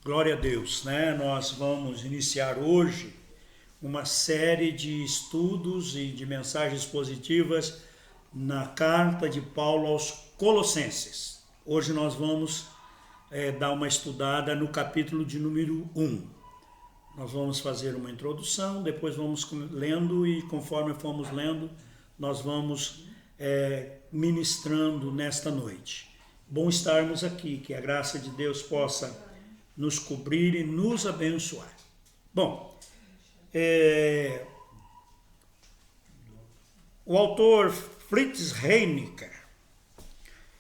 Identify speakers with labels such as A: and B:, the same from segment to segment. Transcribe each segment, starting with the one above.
A: Glória a Deus, né? Nós vamos iniciar hoje uma série de estudos e de mensagens positivas na carta de Paulo aos Colossenses. Hoje nós vamos dar uma estudada no capítulo de número 1. Nós vamos fazer uma introdução, depois vamos lendo e conforme formos lendo, nós vamos ministrando nesta noite. Bom estarmos aqui, que a graça de Deus possa nos cobrir e nos abençoar. Bom, o autor Fritz Heinecker,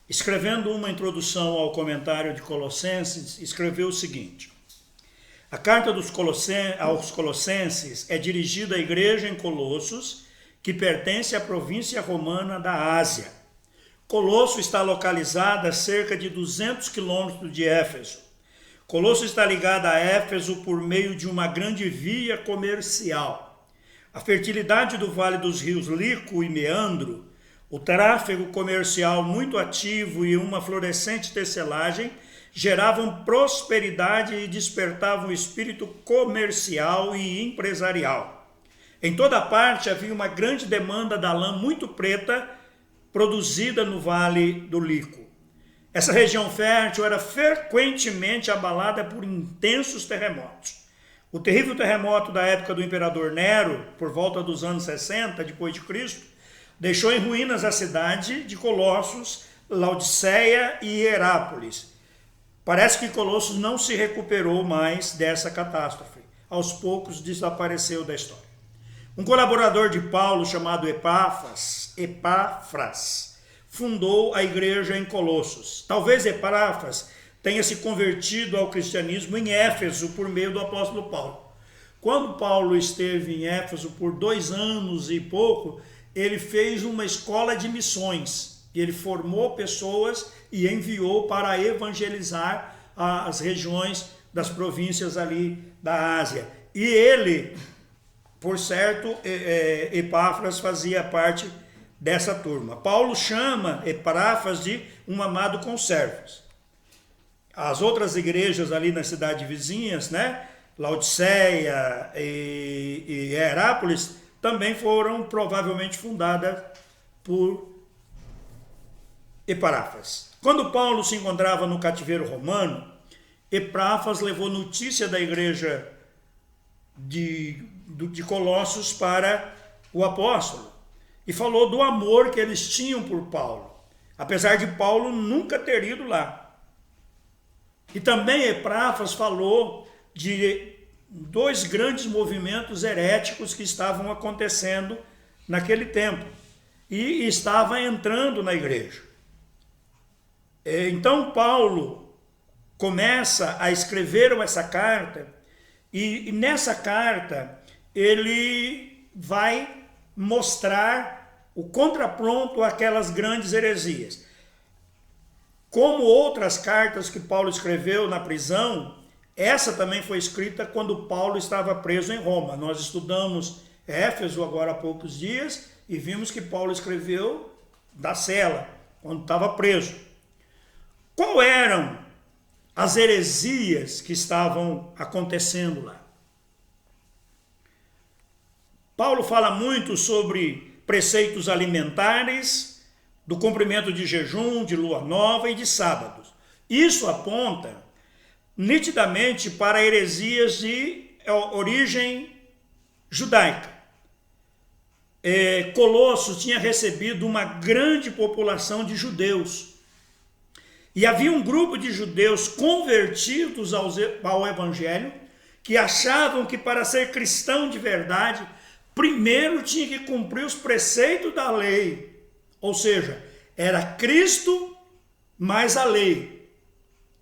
A: escrevendo uma introdução ao comentário de Colossenses, escreveu o seguinte: a carta aos Colossenses é dirigida à igreja em Colossos, que pertence à província romana da Ásia. Colosso está localizada a cerca de 200 quilômetros de Éfeso. Colosso está ligado a Éfeso por meio de uma grande via comercial. A fertilidade do vale dos rios Lico e Meandro, o tráfego comercial muito ativo e uma florescente tecelagem geravam prosperidade e despertavam o espírito comercial e empresarial. Em toda parte havia uma grande demanda da lã muito preta produzida no vale do Lico. Essa região fértil era frequentemente abalada por intensos terremotos. O terrível terremoto da época do imperador Nero, por volta dos anos 60 depois de Cristo, deixou em ruínas a cidade de Colossos, Laodiceia e Hierápolis. Parece que Colossos não se recuperou mais dessa catástrofe. Aos poucos desapareceu da história. Um colaborador de Paulo chamado Epáfras, fundou a igreja em Colossos. Talvez Epáfras tenha se convertido ao cristianismo em Éfeso por meio do apóstolo Paulo. Quando Paulo esteve em Éfeso por 2 anos e pouco, ele fez uma escola de missões. Ele formou pessoas e enviou para evangelizar as regiões das províncias ali da Ásia. E ele, por certo, Epáfras fazia parte dessa turma. Paulo chama Epáfras de um amado conservos. As outras igrejas ali nas cidades vizinhas, né, Laodiceia e Hierápolis, também foram provavelmente fundadas por Epáfras. Quando Paulo se encontrava no cativeiro romano, Epáfras levou notícia da igreja de Colossos para o apóstolo e falou do amor que eles tinham por Paulo, apesar de Paulo nunca ter ido lá. E também Epáfras falou de 2 grandes movimentos heréticos que estavam acontecendo naquele tempo e estava entrando na igreja. Então Paulo começa a escrever essa carta e nessa carta ele vai mostrar o contraponto àquelas grandes heresias. Como outras cartas que Paulo escreveu na prisão, essa também foi escrita quando Paulo estava preso em Roma. Nós estudamos Éfeso agora há poucos dias e vimos que Paulo escreveu da cela, quando estava preso. Qual eram as heresias que estavam acontecendo lá? Paulo fala muito sobre preceitos alimentares, do cumprimento de jejum, de lua nova e de sábados. Isso aponta nitidamente para heresias de origem judaica. Colossos tinha recebido uma grande população de judeus. E havia um grupo de judeus convertidos ao evangelho que achavam que para ser cristão de verdade, primeiro tinha que cumprir os preceitos da lei. Ou seja, era Cristo mais a lei.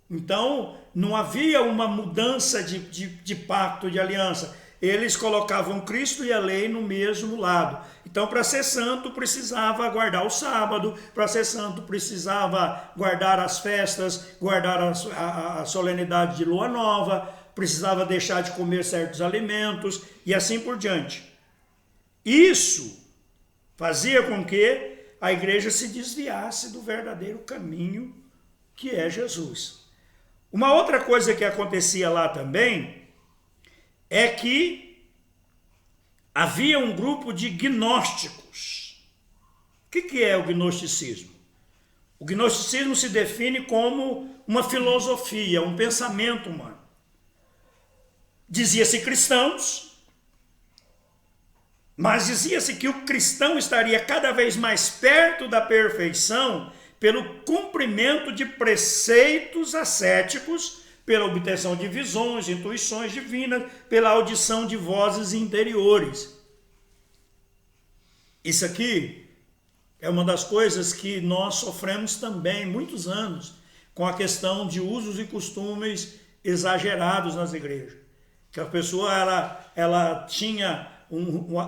A: Então, não havia uma mudança de pacto, de aliança. Eles colocavam Cristo e a lei no mesmo lado. Então, para ser santo, precisava guardar o sábado. Para ser santo, precisava guardar as festas, guardar a solenidade de lua nova. Precisava deixar de comer certos alimentos e assim por diante. Isso fazia com que a igreja se desviasse do verdadeiro caminho que é Jesus. Uma outra coisa que acontecia lá também é que havia um grupo de gnósticos. O que é o gnosticismo? O gnosticismo se define como uma filosofia, um pensamento humano. Dizia-se cristãos, mas dizia-se que o cristão estaria cada vez mais perto da perfeição pelo cumprimento de preceitos ascéticos, pela obtenção de visões, intuições divinas, pela audição de vozes interiores. Isso aqui é uma das coisas que nós sofremos também, muitos anos, com a questão de usos e costumes exagerados nas igrejas. Que a pessoa, ela tinha,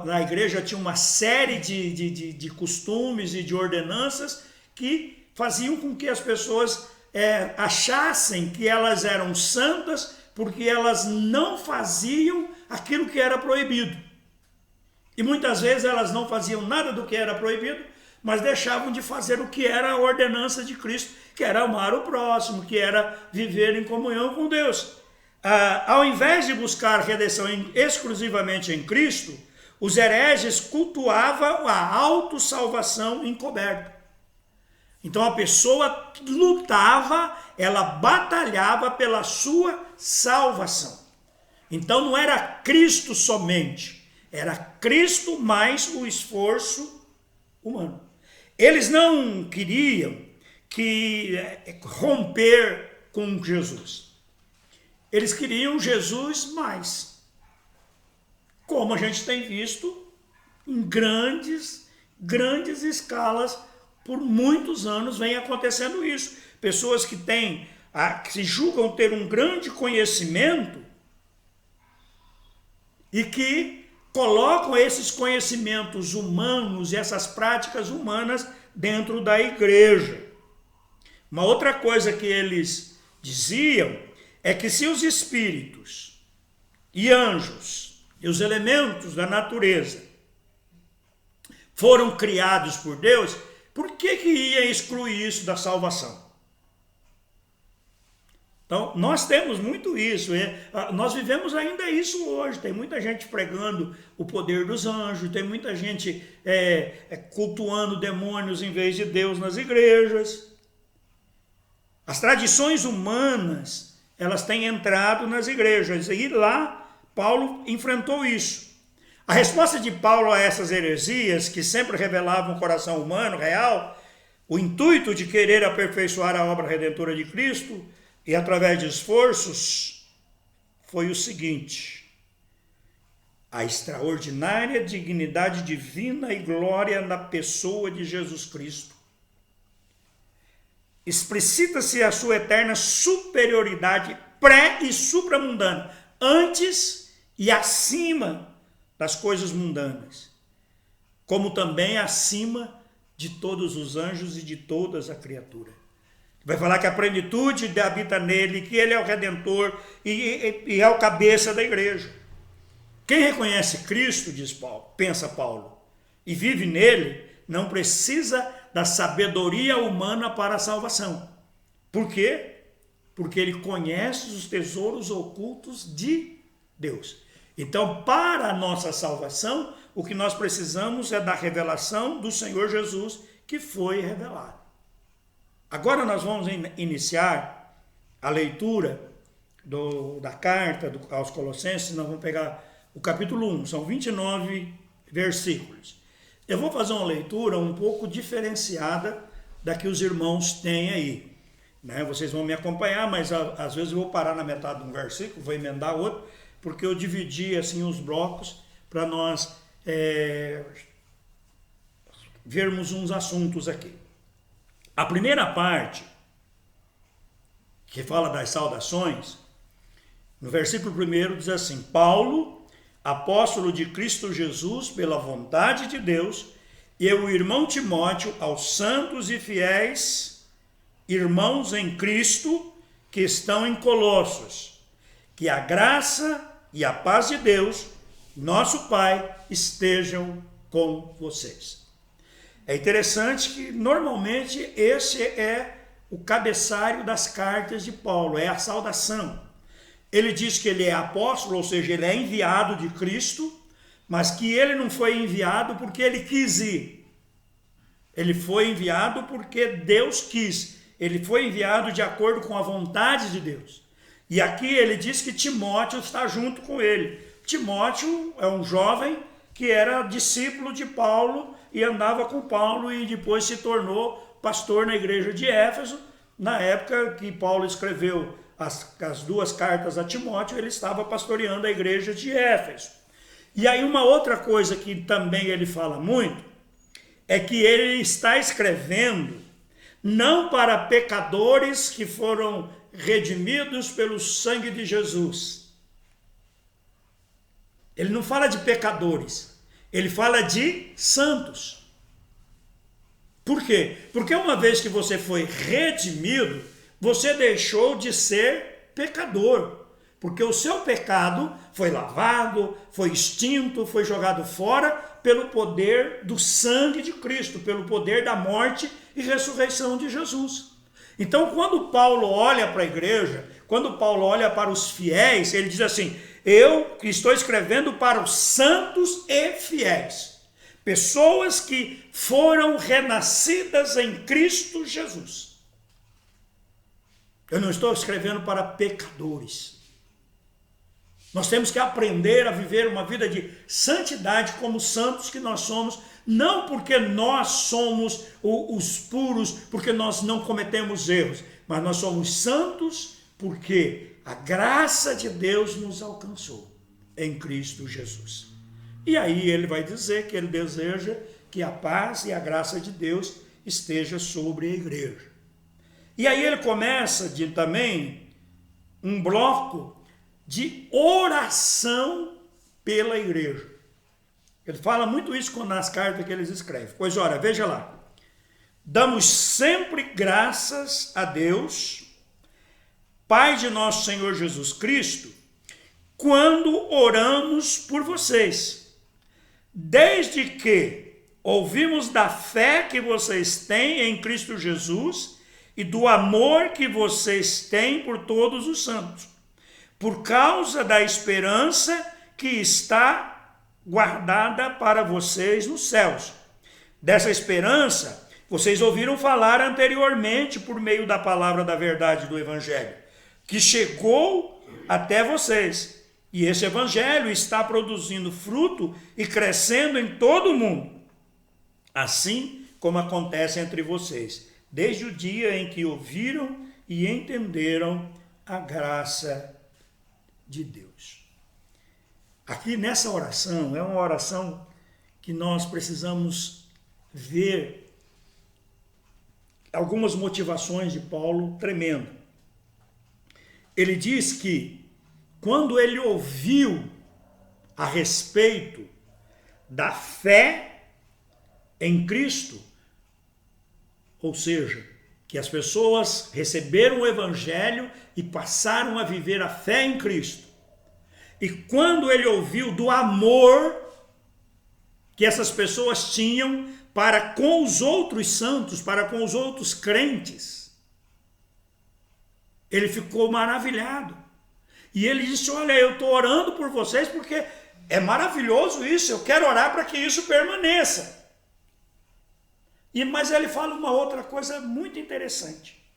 A: na igreja tinha uma série de costumes e de ordenanças que faziam com que as pessoas achassem que elas eram santas porque elas não faziam aquilo que era proibido. E muitas vezes elas não faziam nada do que era proibido, mas deixavam de fazer o que era a ordenança de Cristo, que era amar o próximo, que era viver em comunhão com Deus. Ao invés de buscar redenção exclusivamente em Cristo, os hereges cultuavam a autossalvação encoberta. Então a pessoa lutava, ela batalhava pela sua salvação. Então não era Cristo somente, era Cristo mais o esforço humano. Eles não queriam romper com Jesus. Eles queriam Jesus mais. Como a gente tem visto em grandes escalas, por muitos anos vem acontecendo isso. Pessoas que se julgam ter um grande conhecimento e que colocam esses conhecimentos humanos e essas práticas humanas dentro da igreja. Uma outra coisa que eles diziam é que se os espíritos e anjos e os elementos da natureza foram criados por Deus, por que ia excluir isso da salvação? Então, nós temos muito isso, nós vivemos ainda isso hoje, tem muita gente pregando o poder dos anjos, tem muita gente cultuando demônios em vez de Deus nas igrejas. As tradições humanas, elas têm entrado nas igrejas, e lá Paulo enfrentou isso. A resposta de Paulo a essas heresias, que sempre revelavam o coração humano real, o intuito de querer aperfeiçoar a obra redentora de Cristo, e através de esforços, foi o seguinte: a extraordinária dignidade divina e glória na pessoa de Jesus Cristo. Explicita-se a sua eterna superioridade pré- e supramundana, antes e acima das coisas mundanas, como também acima de todos os anjos e de todas a criatura. Vai falar que a plenitude habita nele, que ele é o Redentor e é o cabeça da igreja. Quem reconhece Cristo, pensa Paulo, e vive nele, não precisa da sabedoria humana para a salvação. Por quê? Porque ele conhece os tesouros ocultos de Deus. Então, para a nossa salvação, o que nós precisamos é da revelação do Senhor Jesus, que foi revelado. Agora nós vamos iniciar a leitura da carta aos Colossenses. Nós vamos pegar o capítulo 1, são 29 versículos. Eu vou fazer uma leitura um pouco diferenciada da que os irmãos têm aí. Vocês vão me acompanhar, mas às vezes eu vou parar na metade de um versículo, vou emendar outro, porque eu dividi assim os blocos para nós vermos uns assuntos aqui. A primeira parte, que fala das saudações, no versículo 1 diz assim: Paulo, apóstolo de Cristo Jesus, pela vontade de Deus, e o irmão Timóteo, aos santos e fiéis irmãos em Cristo que estão em Colossos, que a graça e a paz de Deus, nosso Pai, estejam com vocês. É interessante que normalmente esse é o cabeçalho das cartas de Paulo, é a saudação. Ele diz que ele é apóstolo, ou seja, ele é enviado de Cristo, mas que ele não foi enviado porque ele quis ir. Ele foi enviado porque Deus quis. Ele foi enviado de acordo com a vontade de Deus. E aqui ele diz que Timóteo está junto com ele. Timóteo é um jovem que era discípulo de Paulo e andava com Paulo e depois se tornou pastor na igreja de Éfeso. Na época que Paulo escreveu as duas cartas a Timóteo, ele estava pastoreando a igreja de Éfeso. E aí uma outra coisa que também ele fala muito, é que ele está escrevendo não para pecadores que foram redimidos pelo sangue de Jesus. Ele não fala de pecadores, ele fala de santos. Por quê? Porque uma vez que você foi redimido, você deixou de ser pecador. Porque o seu pecado foi lavado, foi extinto, foi jogado fora pelo poder do sangue de Cristo, pelo poder da morte e ressurreição de Jesus. Então, quando Paulo olha para a igreja, quando Paulo olha para os fiéis, ele diz assim: eu estou escrevendo para os santos e fiéis, pessoas que foram renascidas em Cristo Jesus. Eu não estou escrevendo para pecadores. Nós temos que aprender a viver uma vida de santidade como santos que nós somos, não porque nós somos os puros, porque nós não cometemos erros, mas nós somos santos porque a graça de Deus nos alcançou em Cristo Jesus. E aí ele vai dizer que ele deseja que a paz e a graça de Deus esteja sobre a igreja. E aí ele começa também um bloco de oração pela igreja. Ele fala muito isso nas cartas que eles escrevem. Pois ora, veja lá. Damos sempre graças a Deus, Pai de nosso Senhor Jesus Cristo, quando oramos por vocês, desde que ouvimos da fé que vocês têm em Cristo Jesus e do amor que vocês têm por todos os santos, por causa da esperança que está guardada para vocês nos céus. Dessa esperança, vocês ouviram falar anteriormente por meio da palavra da verdade do Evangelho, que chegou até vocês. E esse Evangelho está produzindo fruto e crescendo em todo o mundo, assim como acontece entre vocês, desde o dia em que ouviram e entenderam a graça de Deus. Aqui nessa oração, é uma oração que nós precisamos ver algumas motivações de Paulo tremendo. Ele diz que quando ele ouviu a respeito da fé em Cristo, ou seja, que as pessoas receberam o Evangelho e passaram a viver a fé em Cristo. E quando ele ouviu do amor que essas pessoas tinham para com os outros santos, para com os outros crentes, ele ficou maravilhado. E ele disse: olha, eu estou orando por vocês porque é maravilhoso isso, eu quero orar para que isso permaneça. Mas ele fala uma outra coisa muito interessante.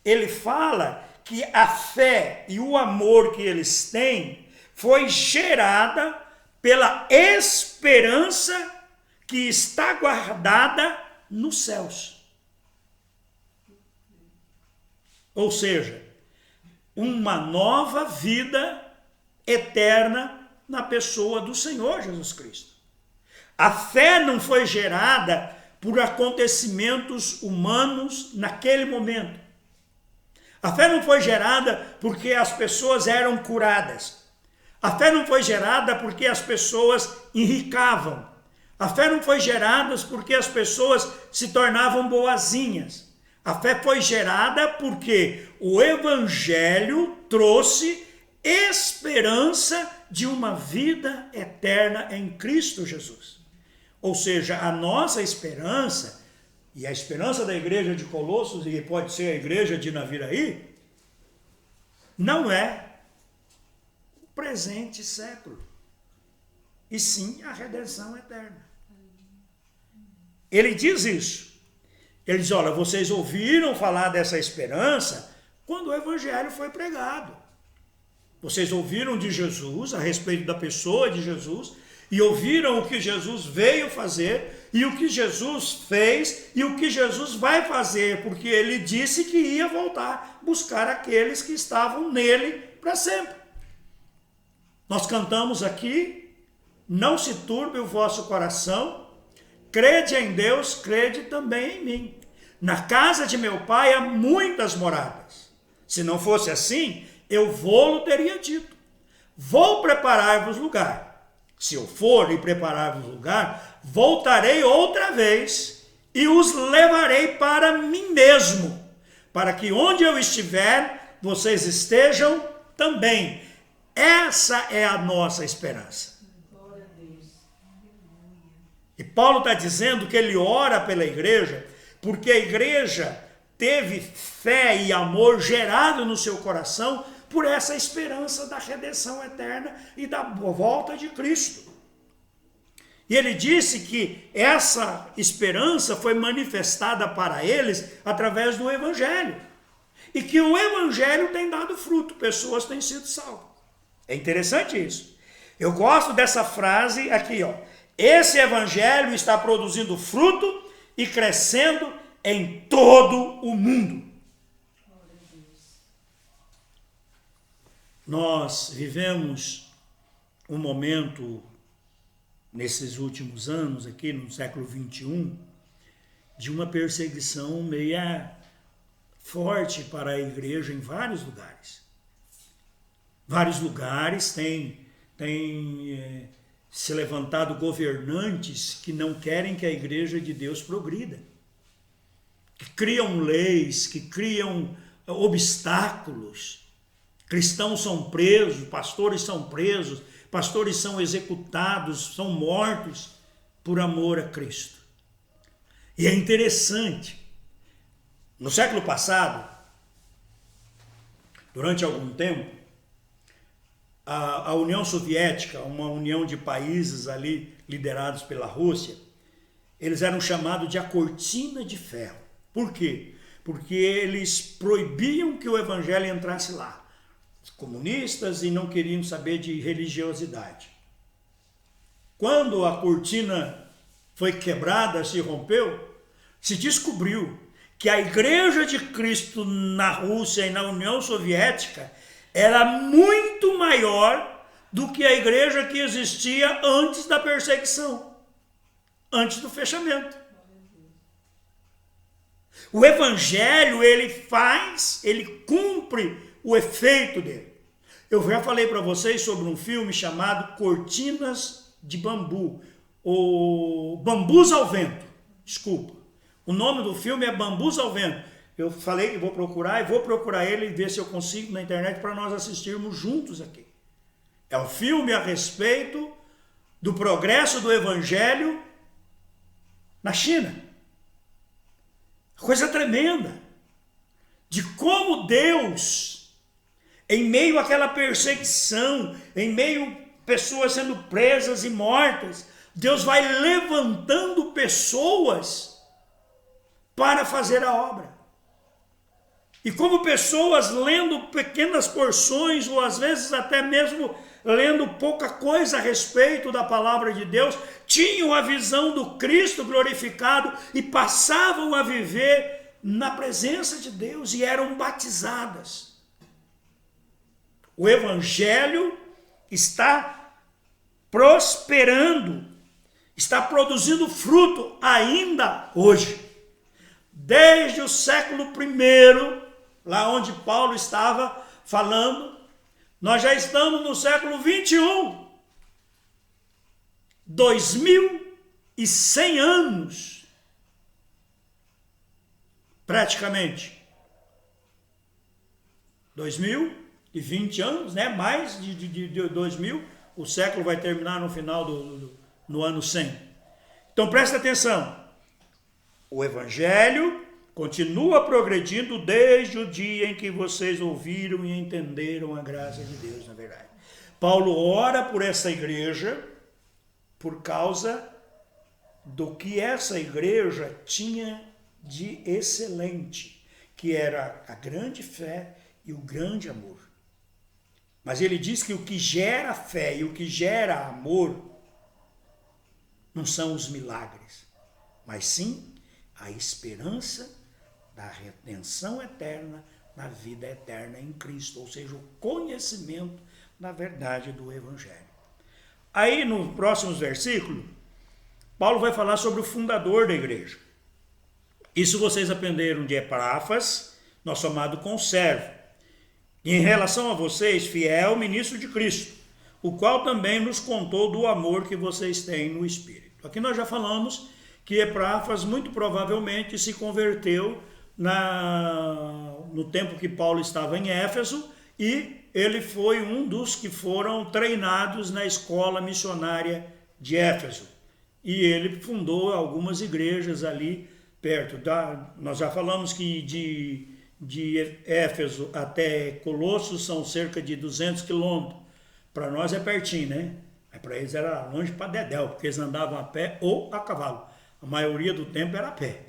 A: Ele fala que a fé e o amor que eles têm foi gerada pela esperança que está guardada nos céus. Ou seja, uma nova vida eterna na pessoa do Senhor Jesus Cristo. A fé não foi gerada por acontecimentos humanos naquele momento. A fé não foi gerada porque as pessoas eram curadas. A fé não foi gerada porque as pessoas enricavam. A fé não foi gerada porque as pessoas se tornavam boazinhas. A fé foi gerada porque o Evangelho trouxe esperança de uma vida eterna em Cristo Jesus. Ou seja, a nossa esperança e a esperança da igreja de Colossos, e pode ser a igreja de Naviraí, não é o presente século, e sim a redenção eterna. Ele diz isso. Ele diz, olha, vocês ouviram falar dessa esperança quando o evangelho foi pregado. Vocês ouviram de Jesus, a respeito da pessoa de Jesus, e ouviram o que Jesus veio fazer, e o que Jesus fez, e o que Jesus vai fazer, porque ele disse que ia voltar buscar aqueles que estavam nele para sempre. Nós cantamos aqui, não se turbe o vosso coração, crede em Deus, crede também em mim. Na casa de meu pai há muitas moradas. Se não fosse assim, eu vou-lo teria dito. Vou preparar-vos lugar. Se eu for e preparar-vos lugar, voltarei outra vez e os levarei para mim mesmo, para que onde eu estiver, vocês estejam também. Essa é a nossa esperança. E Paulo está dizendo que ele ora pela igreja, porque a igreja teve fé e amor gerado no seu coração por essa esperança da redenção eterna e da volta de Cristo. E ele disse que essa esperança foi manifestada para eles através do evangelho. E que o evangelho tem dado fruto, pessoas têm sido salvas. É interessante isso. Eu gosto dessa frase aqui, ó. Esse evangelho está produzindo fruto e crescendo em todo o mundo. Nós vivemos um momento, nesses últimos anos, aqui no século XXI, de uma perseguição meia forte para a igreja em vários lugares. Vários lugares têm se levantado governantes que não querem que a igreja de Deus progrida, que criam leis, que criam obstáculos. Cristãos são presos, pastores são executados, são mortos por amor a Cristo. E é interessante, no século passado, durante algum tempo, a União Soviética, uma união de países ali liderados pela Rússia, eles eram chamados de a cortina de ferro. Por quê? Porque eles proibiam que o evangelho entrasse lá. Comunistas e não queriam saber de religiosidade. Quando a cortina foi quebrada, se rompeu, se descobriu que a Igreja de Cristo na Rússia e na União Soviética era muito maior do que a igreja que existia antes da perseguição, antes do fechamento. O evangelho, ele cumpre o efeito dele. Eu já falei para vocês sobre um filme chamado Cortinas de Bambu, ou Bambus ao Vento, desculpa. O nome do filme é Bambus ao Vento. Eu falei que vou procurar ele e ver se eu consigo na internet para nós assistirmos juntos aqui. É um filme a respeito do progresso do evangelho na China. Coisa tremenda. De como Deus, em meio àquela perseguição, em meio a pessoas sendo presas e mortas, Deus vai levantando pessoas para fazer a obra. E como pessoas lendo pequenas porções, ou às vezes até mesmo lendo pouca coisa a respeito da palavra de Deus, tinham a visão do Cristo glorificado e passavam a viver na presença de Deus e eram batizadas. O evangelho está prosperando, está produzindo fruto ainda hoje. Desde o século I, lá onde Paulo estava falando, nós já estamos no século 21. 2100 anos, praticamente. 2020 anos, né? Mais de 2000, o século vai terminar no final no ano 100. Então presta atenção. O Evangelho continua progredindo desde o dia em que vocês ouviram e entenderam a graça de Deus, na verdade. Paulo ora por essa igreja por causa do que essa igreja tinha de excelente, que era a grande fé e o grande amor. Mas ele diz que o que gera fé e o que gera amor não são os milagres, mas sim a esperança da redenção eterna na vida eterna em Cristo, ou seja, o conhecimento da verdade do Evangelho. Aí, no próximo versículo, Paulo vai falar sobre o fundador da igreja. Isso vocês aprenderam de Epáfras, nosso amado conservo. E em relação a vocês, fiel ministro de Cristo, o qual também nos contou do amor que vocês têm no Espírito. Aqui nós já falamos que Epáfras muito provavelmente se converteu no tempo que Paulo estava em Éfeso, e ele foi um dos que foram treinados na escola missionária de Éfeso. E ele fundou algumas igrejas ali perto. Nós já falamos que de Éfeso até Colossos são cerca de 200 quilômetros. Para nós é pertinho, né? Mas para eles era longe para dedéu, porque eles andavam a pé ou a cavalo. A maioria do tempo era a pé.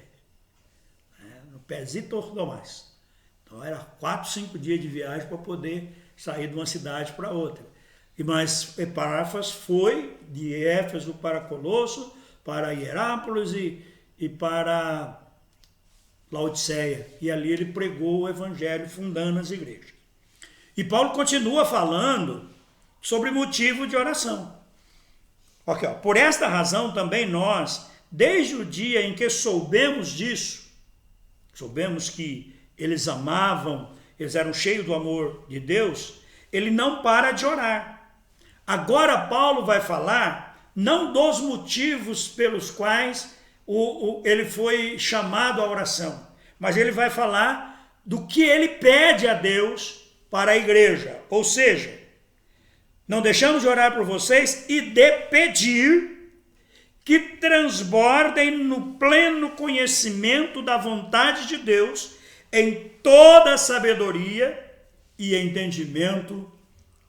A: No pezito ou mais. Então era 4, 5 dias de viagem para poder sair de uma cidade para outra. Mas Epáfras foi de Éfeso para Colosso, para Hierápolis e para Laodiceia. E ali ele pregou o evangelho, fundando as igrejas. E Paulo continua falando sobre motivo de oração. Aqui, ó. Por esta razão também nós, desde o dia em que soubemos disso, soubemos que eles amavam, eles eram cheios do amor de Deus, ele não para de orar. Agora Paulo vai falar não dos motivos pelos quais ele foi chamado à oração, mas ele vai falar do que ele pede a Deus para a igreja. Ou seja, não deixamos de orar por vocês e de pedir que transbordem no pleno conhecimento da vontade de Deus em toda sabedoria e entendimento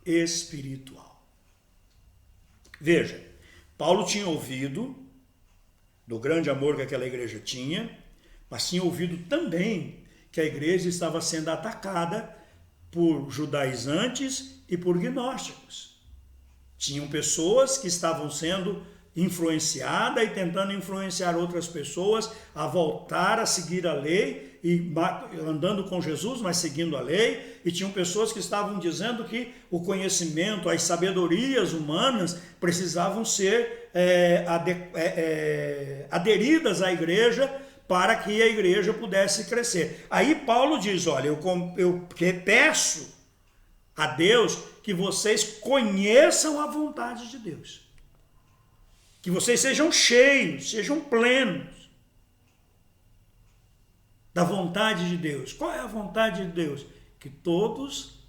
A: espiritual. Veja, Paulo tinha ouvido do grande amor que aquela igreja tinha, mas tinha ouvido também que a igreja estava sendo atacada por judaizantes e por gnósticos. Tinham pessoas que estavam sendo influenciadas e tentando influenciar outras pessoas a voltar a seguir a lei, e andando com Jesus, mas seguindo a lei, e tinham pessoas que estavam dizendo que o conhecimento, as sabedorias humanas precisavam ser aderidas à igreja para que a igreja pudesse crescer. Aí Paulo diz, olha, eu peço a Deus que vocês conheçam a vontade de Deus, que vocês sejam cheios, sejam plenos da vontade de Deus. Qual é a vontade de Deus? Que todos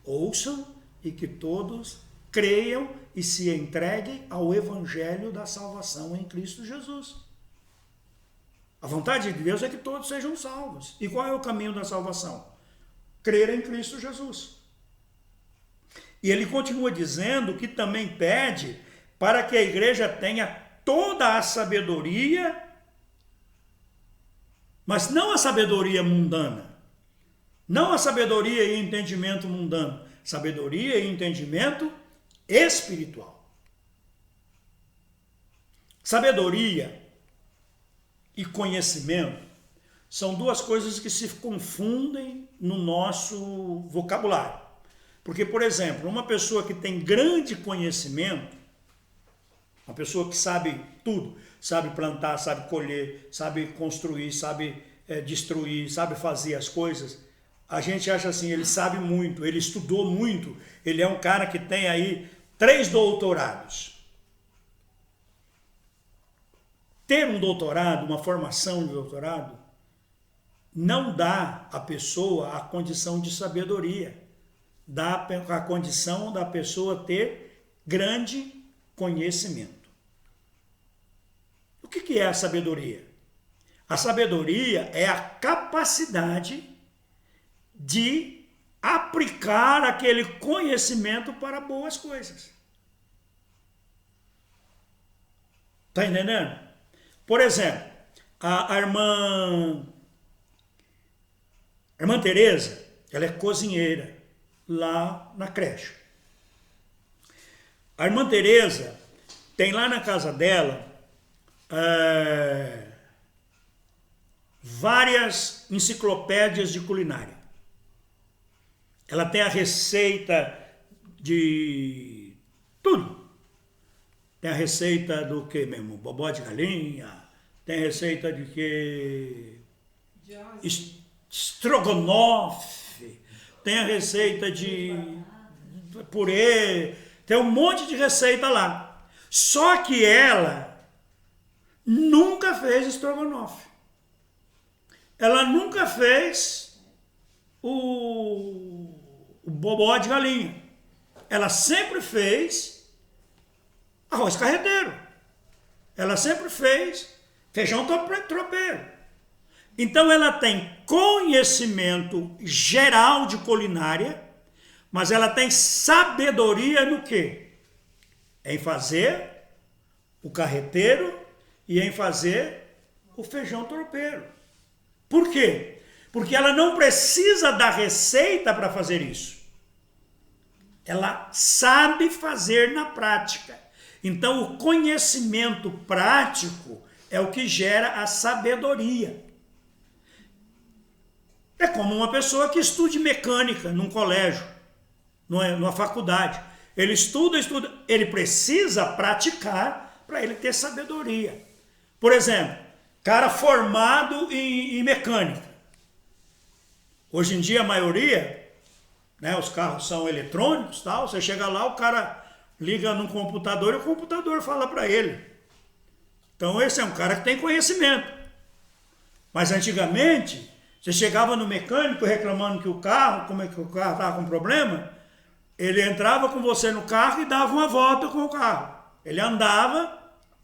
A: ouçam e que todos creiam e se entreguem ao evangelho da salvação em Cristo Jesus. A vontade de Deus é que todos sejam salvos. E qual é o caminho da salvação? Crer em Cristo Jesus. E ele continua dizendo que também pede para que a igreja tenha toda a sabedoria, mas não a sabedoria mundana, não a sabedoria e entendimento mundano, sabedoria e entendimento espiritual. Sabedoria e conhecimento são duas coisas que se confundem no nosso vocabulário. Porque, por exemplo, uma pessoa que tem grande conhecimento, uma pessoa que sabe tudo, sabe plantar, sabe colher, sabe construir, sabe destruir, sabe fazer as coisas, a gente acha assim, ele sabe muito, ele estudou muito, ele é um cara que tem aí 3 doutorados. Ter um doutorado, uma formação de doutorado, não dá à pessoa a condição de sabedoria, dá a condição da pessoa ter grande conhecimento. O que é a sabedoria? A sabedoria é a capacidade de aplicar aquele conhecimento para boas coisas. Está entendendo? Por exemplo, a irmã Teresa, ela é cozinheira lá na creche. A irmã Teresa tem lá na casa dela várias enciclopédias de culinária. Ela tem a receita de tudo. Tem a receita do que mesmo? Bobó de galinha. Tem a receita de que? Estrogonofe. Tem a receita de purê. Tem um monte de receita lá. Só que ela nunca fez estrogonofe. Ela nunca fez o bobó de galinha. Ela sempre fez arroz carreteiro. Ela sempre fez feijão tropeiro. Então ela tem conhecimento geral de culinária, mas ela tem sabedoria no quê? Em fazer o carreteiro e em fazer o feijão tropeiro. Por quê? Porque ela não precisa da receita para fazer isso. Ela sabe fazer na prática. Então, o conhecimento prático é o que gera a sabedoria. É como uma pessoa que estude mecânica num colégio, numa faculdade. Ele estuda, ele precisa praticar para ele ter sabedoria. Por exemplo, cara formado em mecânica. Hoje em dia a maioria, né, os carros são eletrônicos, tal. Você chega lá, o cara liga no computador e o computador fala para ele. Então esse é um cara que tem conhecimento. Mas antigamente, você chegava no mecânico reclamando que o carro, como é que o carro estava com problema, ele entrava com você no carro e dava uma volta com o carro. Ele andava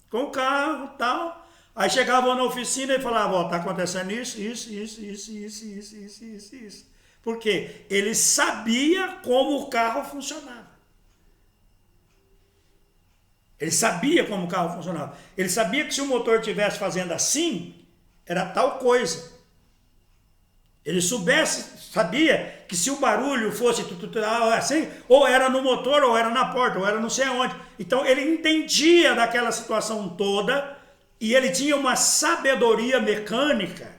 A: com o carro e tal. Aí chegava na oficina e falava, ó, tá acontecendo isso. Por quê? Ele sabia como o carro funcionava. Ele sabia como o carro funcionava. Ele sabia que se o motor estivesse fazendo assim, era tal coisa. Ele sabia que se o barulho fosse assim, ou era no motor, ou era na porta, ou era não sei aonde. Então ele entendia daquela situação toda e ele tinha uma sabedoria mecânica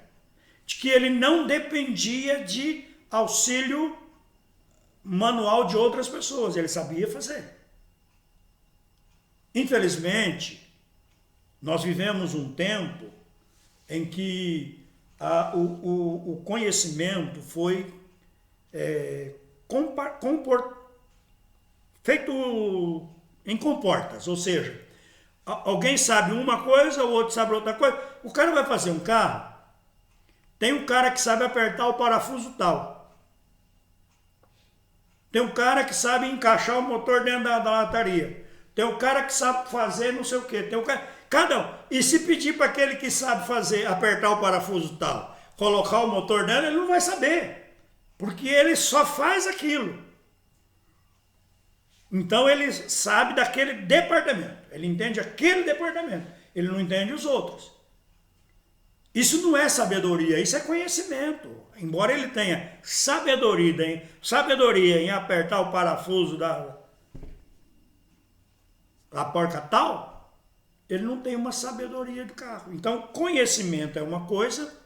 A: de que ele não dependia de auxílio manual de outras pessoas. Ele sabia fazer. Infelizmente, nós vivemos um tempo em que o conhecimento foi feito em comportas, ou seja, alguém sabe uma coisa, o outro sabe outra coisa. O cara vai fazer um carro, tem um cara que sabe apertar o parafuso tal, tem um cara que sabe encaixar o motor dentro da lataria, tem um cara que sabe fazer não sei o que, tem um cara, cada um. E se pedir para aquele que sabe fazer, apertar o parafuso tal, colocar o motor dentro, ele não vai saber, porque ele só faz aquilo. Então ele sabe daquele departamento, ele entende aquele departamento, ele não entende os outros. Isso não é sabedoria, isso é conhecimento. Embora ele tenha sabedoria em apertar o parafuso da porca tal, ele não tem uma sabedoria do carro. Então, conhecimento é uma coisa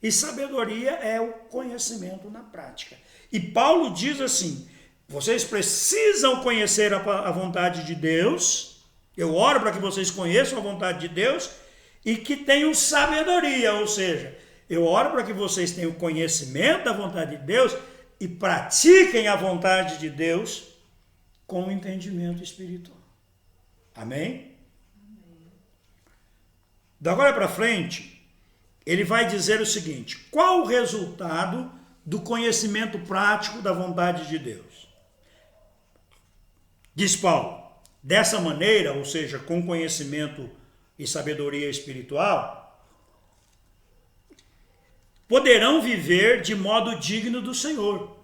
A: e sabedoria é o conhecimento na prática. E Paulo diz assim, vocês precisam conhecer a vontade de Deus, eu oro para que vocês conheçam a vontade de Deus e que tenham sabedoria, ou seja, eu oro para que vocês tenham conhecimento da vontade de Deus e pratiquem a vontade de Deus com o entendimento espiritual. Amém? Da agora para frente, ele vai dizer o seguinte, qual o resultado do conhecimento prático da vontade de Deus? Diz Paulo, dessa maneira, ou seja, com conhecimento e sabedoria espiritual, poderão viver de modo digno do Senhor.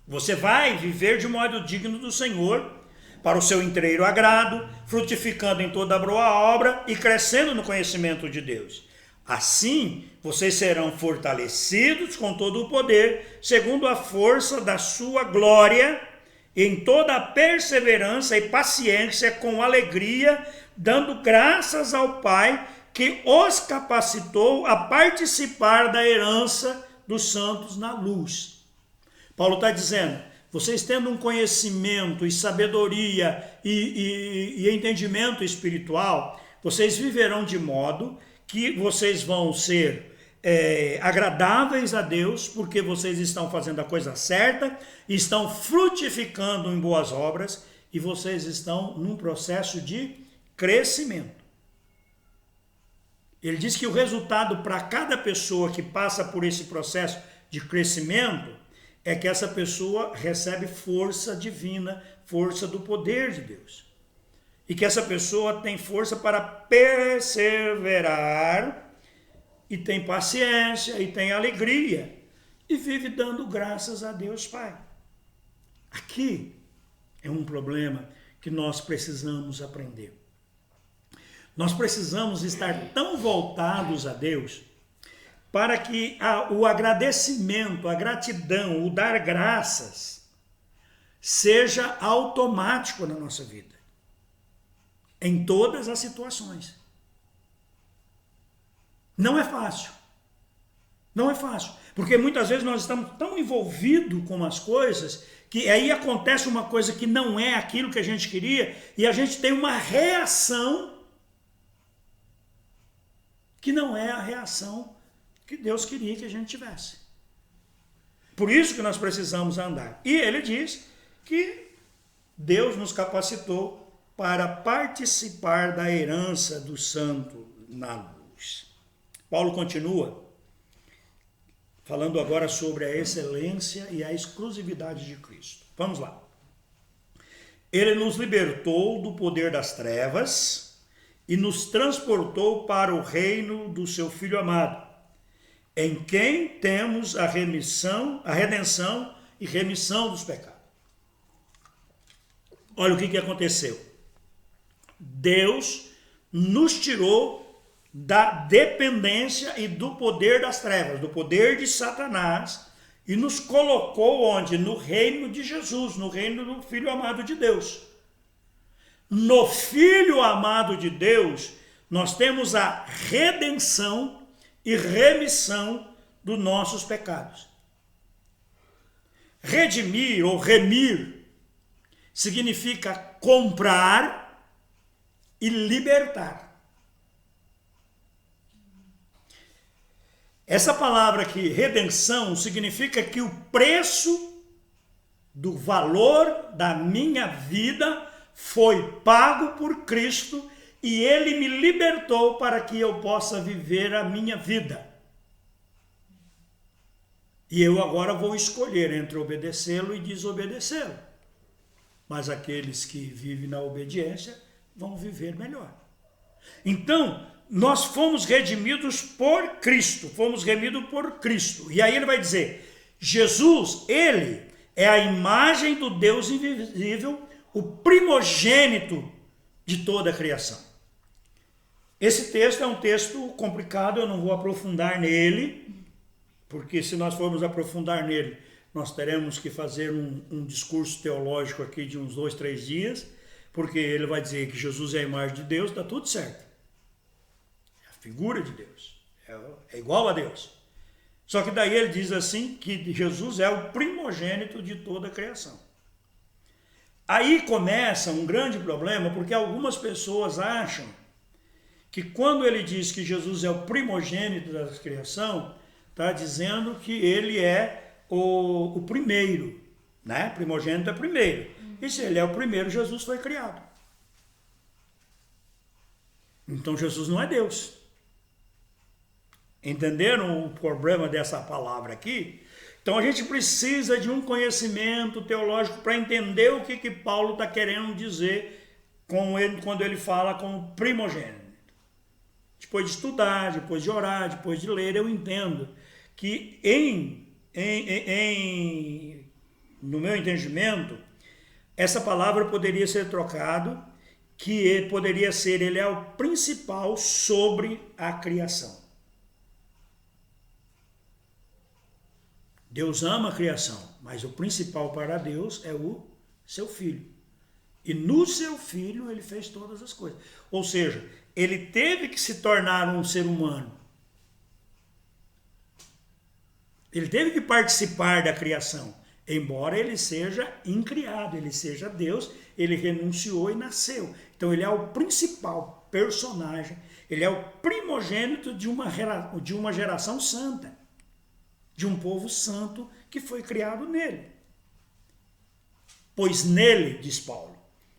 A: Você vai viver de modo digno do Senhor, para o seu inteiro agrado, frutificando em toda boa obra e crescendo no conhecimento de Deus. Assim, vocês serão fortalecidos com todo o poder, segundo a força da sua glória, em toda a perseverança e paciência, com alegria, dando graças ao Pai, que os capacitou a participar da herança dos santos na luz. Paulo está dizendo, vocês tendo um conhecimento e sabedoria e entendimento espiritual, vocês viverão de modo que vocês vão ser agradáveis a Deus, porque vocês estão fazendo a coisa certa, estão frutificando em boas obras e vocês estão num processo de crescimento. Ele diz que o resultado para cada pessoa que passa por esse processo de crescimento é que essa pessoa recebe força divina, força do poder de Deus. E que essa pessoa tem força para perseverar, e tem paciência, e tem alegria, e vive dando graças a Deus Pai. Aqui é um problema que nós precisamos aprender. Nós precisamos estar tão voltados a Deus para que o agradecimento, a gratidão, o dar graças, seja automático na nossa vida, em todas as situações. Não é fácil. Não é fácil, porque muitas vezes nós estamos tão envolvidos com as coisas que aí acontece uma coisa que não é aquilo que a gente queria e a gente tem uma reação que não é a reação que Deus queria que a gente tivesse. Por isso que nós precisamos andar. E ele diz que Deus nos capacitou para participar da herança do santo na luz. Paulo continua falando agora sobre a excelência e a exclusividade de Cristo. Vamos lá. Ele nos libertou do poder das trevas e nos transportou para o reino do seu Filho amado, em quem temos a redenção e remissão dos pecados. Olha o que aconteceu. Deus nos tirou da dependência e do poder das trevas, do poder de Satanás, e nos colocou onde? No reino de Jesus, no reino do Filho amado de Deus. No Filho amado de Deus, nós temos a redenção e remissão dos nossos pecados. Redimir ou remir significa comprar e libertar. Essa palavra aqui, redenção, significa que o preço do valor da minha vida foi pago por Cristo e Ele me libertou para que eu possa viver a minha vida. E eu agora vou escolher entre obedecê-lo e desobedecê-lo. Mas aqueles que vivem na obediência vão viver melhor. Então, nós fomos redimidos por Cristo, fomos remidos por Cristo. E aí ele vai dizer, Jesus, ele é a imagem do Deus invisível, o primogênito de toda a criação. Esse texto é um texto complicado, eu não vou aprofundar nele, porque se nós formos aprofundar nele, nós teremos que fazer um discurso teológico aqui de uns 2, 3 dias, porque ele vai dizer que Jesus é a imagem de Deus, está tudo certo. É a figura de Deus, é igual a Deus. Só que daí ele diz assim, que Jesus é o primogênito de toda a criação. Aí começa um grande problema, porque algumas pessoas acham que quando ele diz que Jesus é o primogênito da criação, está dizendo que ele é o primeiro, né? Primogênito é primeiro. E se ele é o primeiro, Jesus foi criado. Então Jesus não é Deus. Entenderam o problema dessa palavra aqui? Então a gente precisa de um conhecimento teológico para entender o que Paulo está querendo dizer quando ele fala com primogênito. depois de estudar, depois de orar, depois de ler, eu entendo que no meu entendimento, essa palavra poderia ser trocado, que poderia ser, ele é o principal sobre a criação. Deus ama a criação, mas o principal para Deus é o seu Filho. E no seu Filho ele fez todas as coisas. Ou seja, ele teve que se tornar um ser humano. Ele teve que participar da criação. Embora ele seja incriado, ele seja Deus, ele renunciou e nasceu. Então ele é o principal personagem, ele é o primogênito de uma geração santa, de um povo santo que foi criado nele. Pois nele, diz Paulo,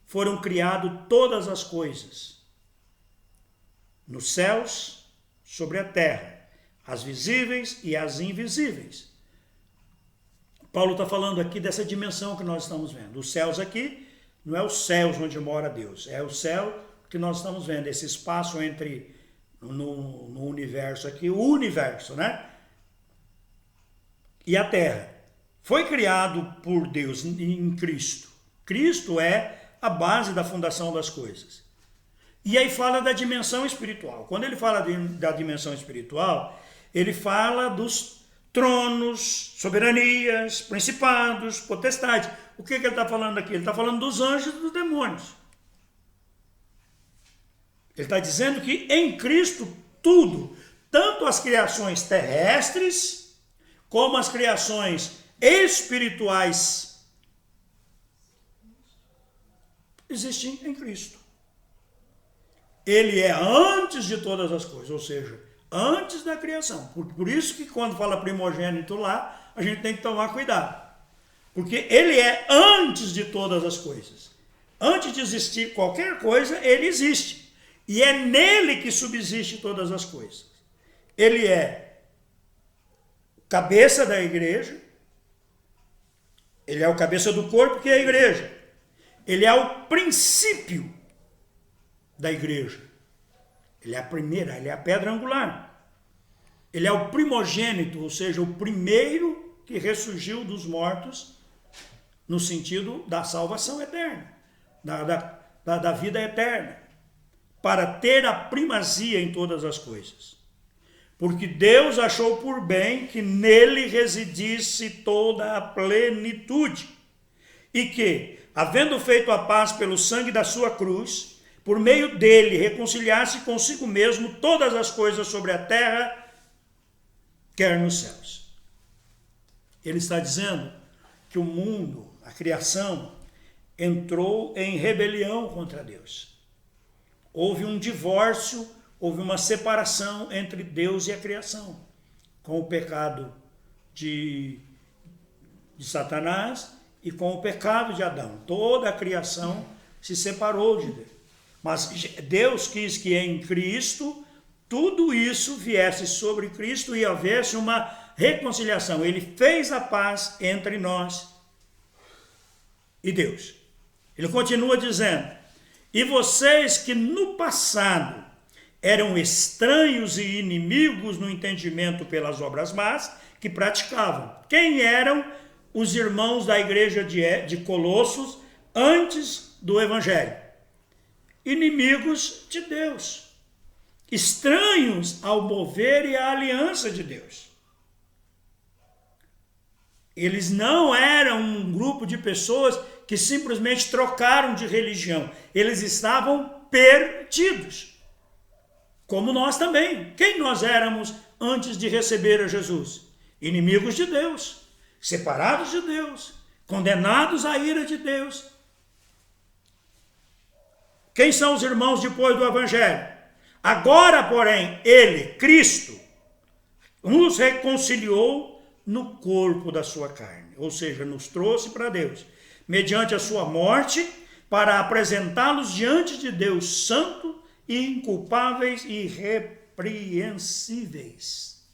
A: foram criadas todas as coisas, nos céus, sobre a terra, as visíveis e as invisíveis. Paulo está falando aqui dessa dimensão que nós estamos vendo. Os céus aqui não é os céus onde mora Deus, é o céu que nós estamos vendo, esse espaço entre no universo aqui, o universo, né? E a terra. Foi criado por Deus em Cristo. Cristo é a base da fundação das coisas. E aí fala da dimensão espiritual. Quando ele fala da dimensão espiritual, ele fala dos tronos, soberanias, principados, potestades. O que ele está falando aqui? Ele está falando dos anjos e dos demônios. Ele está dizendo que em Cristo tudo, tanto as criações terrestres, como as criações espirituais, existem em Cristo. Ele é antes de todas as coisas, ou seja, antes da criação. Por isso que quando fala primogênito lá, a gente tem que tomar cuidado. Porque ele é antes de todas as coisas. Antes de existir qualquer coisa, ele existe. E é nele que subsiste todas as coisas. Ele é cabeça da igreja. Ele é o cabeça do corpo, que é a igreja. Ele é o princípio da igreja. Ele é a primeira, ele é a pedra angular. Ele é o primogênito, ou seja, o primeiro que ressurgiu dos mortos, no sentido da salvação eterna, da vida eterna, para ter a primazia em todas as coisas. Porque Deus achou por bem que nele residisse toda a plenitude, e que, havendo feito a paz pelo sangue da sua cruz, por meio dele reconciliasse consigo mesmo todas as coisas sobre a terra, quer nos céus. Ele está dizendo que o mundo, a criação, entrou em rebelião contra Deus. Houve um divórcio, houve uma separação entre Deus e a criação, com o pecado de Satanás e com o pecado de Adão. Toda a criação se separou de Deus. Mas Deus quis que em Cristo tudo isso viesse sobre Cristo e houvesse uma reconciliação. Ele fez a paz entre nós e Deus. Ele continua dizendo: e vocês que no passado eram estranhos e inimigos no entendimento pelas obras más que praticavam. Quem eram os irmãos da igreja de Colossos antes do Evangelho? Inimigos de Deus, estranhos ao mover e à aliança de Deus. Eles não eram um grupo de pessoas que simplesmente trocaram de religião. Eles estavam perdidos, como nós também. Quem nós éramos antes de receber a Jesus? Inimigos de Deus, separados de Deus, condenados à ira de Deus. Quem são os irmãos depois do Evangelho? Agora, porém, ele, Cristo, nos reconciliou no corpo da sua carne, ou seja, nos trouxe para Deus, mediante a sua morte, para apresentá-los diante de Deus santo e inculpáveis e irrepreensíveis.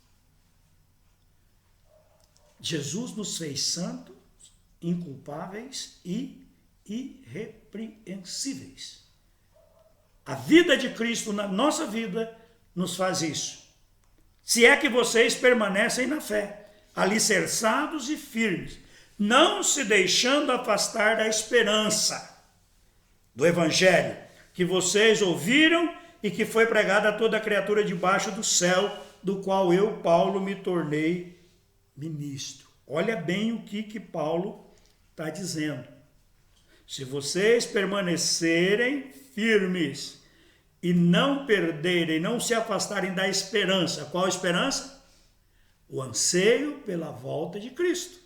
A: Jesus nos fez santos, inculpáveis e irrepreensíveis. A vida de Cristo na nossa vida nos faz isso. Se é que vocês permanecem na fé, alicerçados e firmes, não se deixando afastar da esperança do evangelho que vocês ouviram e que foi pregado a toda criatura debaixo do céu, do qual eu, Paulo, me tornei ministro. Olha bem o que Paulo está dizendo. Se vocês permanecerem firmes e não perderem, não se afastarem da esperança. Qual esperança? O anseio pela volta de Cristo.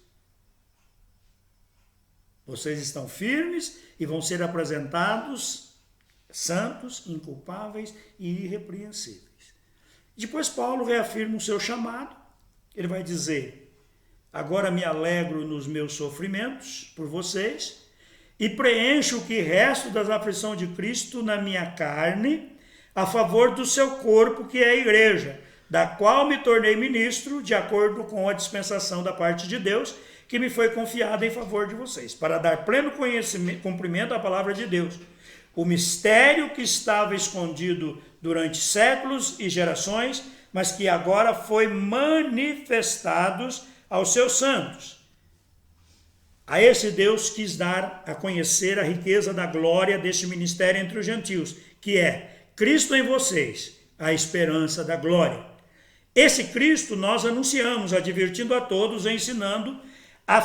A: Vocês estão firmes e vão ser apresentados santos, inculpáveis e irrepreensíveis. Depois Paulo reafirma o seu chamado. Ele vai dizer: agora me alegro nos meus sofrimentos por vocês e preencho o que resta das aflições de Cristo na minha carne, a favor do seu corpo, que é a igreja, da qual me tornei ministro, de acordo com a dispensação da parte de Deus, que me foi confiada em favor de vocês, para dar pleno cumprimento à palavra de Deus, o mistério que estava escondido durante séculos e gerações, mas que agora foi manifestado aos seus santos. A esse Deus quis dar a conhecer a riqueza da glória deste ministério entre os gentios, que é Cristo em vocês, a esperança da glória. Esse Cristo nós anunciamos, advertindo a todos, ensinando a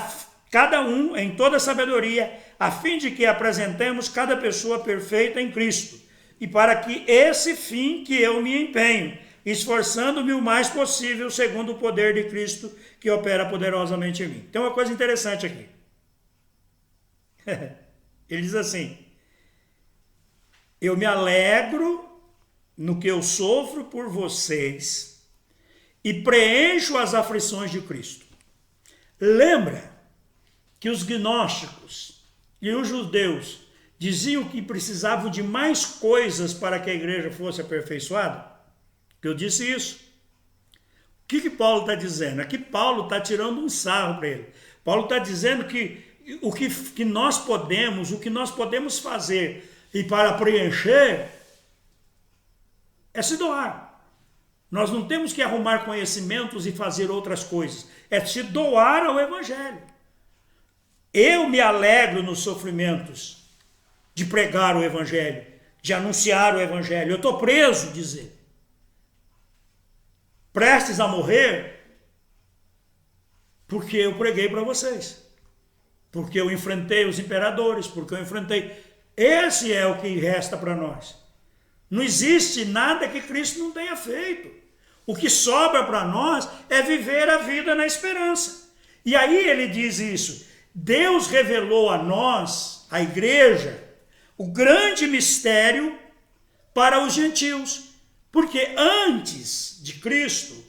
A: cada um em toda sabedoria, a fim de que apresentemos cada pessoa perfeita em Cristo, e para que esse fim que eu me empenho, esforçando-me o mais possível, segundo o poder de Cristo, que opera poderosamente em mim. Tem uma coisa interessante aqui. Ele diz assim: eu me alegro no que eu sofro por vocês e preencho as aflições de Cristo. Lembra que os gnósticos e os judeus diziam que precisavam de mais coisas para que a igreja fosse aperfeiçoada? Eu disse isso. O que Paulo está dizendo? Aqui Paulo está tirando um sarro para ele. Paulo está dizendo que o que nós podemos fazer e para preencher é se doar. Nós não temos que arrumar conhecimentos e fazer outras coisas. É se doar ao evangelho. Eu me alegro nos sofrimentos de pregar o evangelho, de anunciar o evangelho. Eu estou preso, dizer. Prestes a morrer, porque eu preguei para vocês. Porque eu enfrentei os imperadores, porque eu enfrentei. Esse é o que resta para nós. Não existe nada que Cristo não tenha feito. O que sobra para nós é viver a vida na esperança. E aí ele diz isso: Deus revelou a nós, a igreja, o grande mistério para os gentios. Porque antes de Cristo,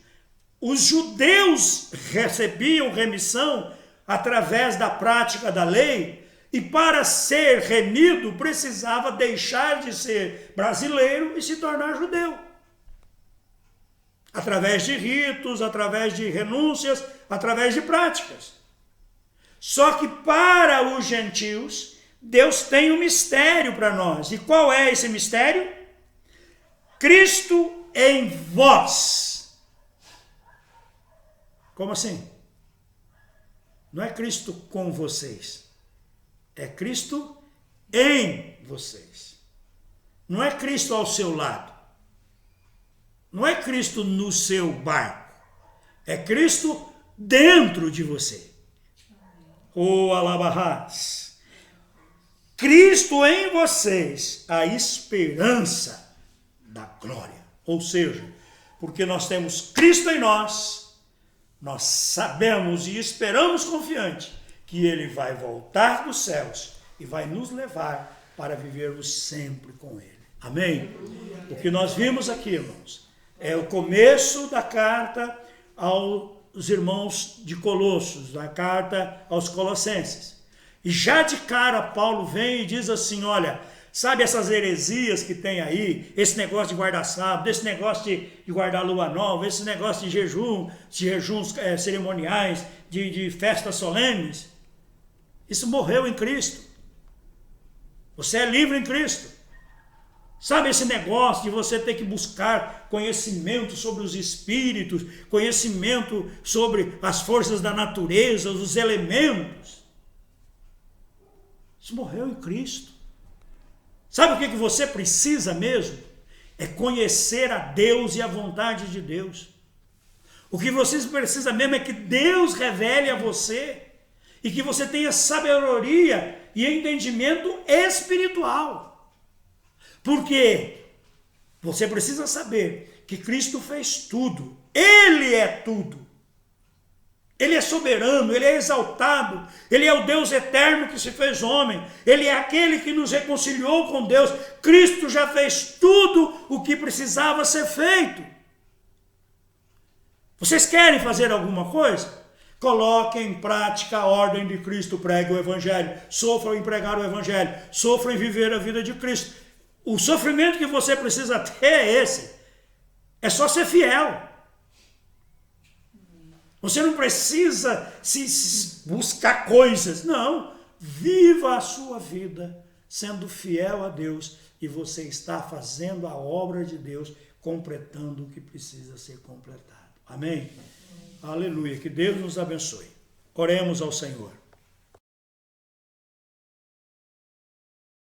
A: os judeus recebiam remissão através da prática da lei, e para ser remido precisava deixar de ser brasileiro e se tornar judeu. Através de ritos, através de renúncias, através de práticas. Só que para os gentios, Deus tem um mistério para nós. E qual é esse mistério? Cristo em vós. Como assim? Não é Cristo com vocês. É Cristo em vocês. Não é Cristo ao seu lado. Não é Cristo no seu barco. É Cristo dentro de você. Oh, alabarás. Cristo em vocês, a esperança da glória. Ou seja, porque nós temos Cristo em nós, nós sabemos e esperamos confiante que Ele vai voltar dos céus e vai nos levar para vivermos sempre com Ele. Amém? O que nós vimos aqui, irmãos, é o começo da carta aos irmãos de Colossos, da carta aos Colossenses. E já de cara Paulo vem e diz assim: olha, sabe essas heresias que tem aí, esse negócio de guardar sábado, esse negócio de guardar lua nova, esse negócio de jejuns cerimoniais, de festas solenes, isso morreu em Cristo. Você é livre em Cristo. Sabe esse negócio de você ter que buscar conhecimento sobre os espíritos, conhecimento sobre as forças da natureza, os elementos? Isso morreu em Cristo. Sabe o que você precisa mesmo? É conhecer a Deus e a vontade de Deus. O que você precisa mesmo é que Deus revele a você e que você tenha sabedoria e entendimento espiritual. Porque você precisa saber que Cristo fez tudo. Ele é tudo. Ele é soberano, Ele é exaltado. Ele é o Deus eterno que se fez homem. Ele é aquele que nos reconciliou com Deus. Cristo já fez tudo o que precisava ser feito. Vocês querem fazer alguma coisa? Coloquem em prática a ordem de Cristo, preguem o Evangelho. Sofram em pregar o Evangelho. Sofram em viver a vida de Cristo. O sofrimento que você precisa ter é esse. É só ser fiel. Você não precisa se buscar coisas. Não. Viva a sua vida sendo fiel a Deus. E você está fazendo a obra de Deus, completando o que precisa ser completado. Amém? Aleluia. Que Deus nos abençoe. Oremos ao Senhor.